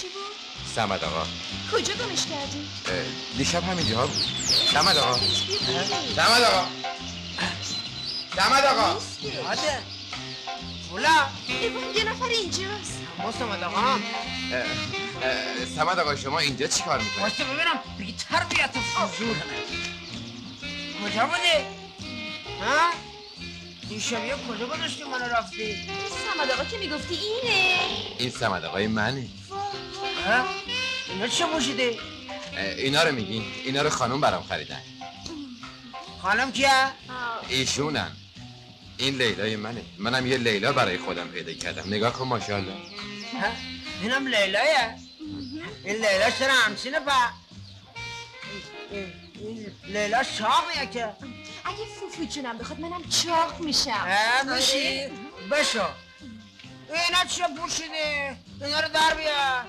کی بود؟ صمد آقا. کجا گمش کردی؟ دیشب همینجا بود. صمد آقا. صمد آقا. صمد آقا. عاده مولا ایوان یه نفر اینجاست. ما صمد آقا. صمد آقا شما اینجا چی کار میکنید؟ واسه ببینم بی تربیت فضول کجا بودی؟ ها؟ دیشبیه کجا گذاشتی منو رفتی؟ این صمد آقا که میگفتی اینه. این صمد آقای منه. ها؟ اینا چه پوشیده؟ اینا رو میگین؟ اینا رو خانوم برام خریدن. خانم کیه؟ ایشونن. این لیلای منه. منم یه لیلا برای خودم پیدا کردم. نگاه کن ماشاءالله. ها؟ اینم لیلایه؟ این لیلا چرا همچینه با؟ این لیلا چاقیه که؟ اگه فوفو جونم بخواد منم چاق میشم. میشی؟ بشو اینا چه پوشیده؟ اینا رو در بیار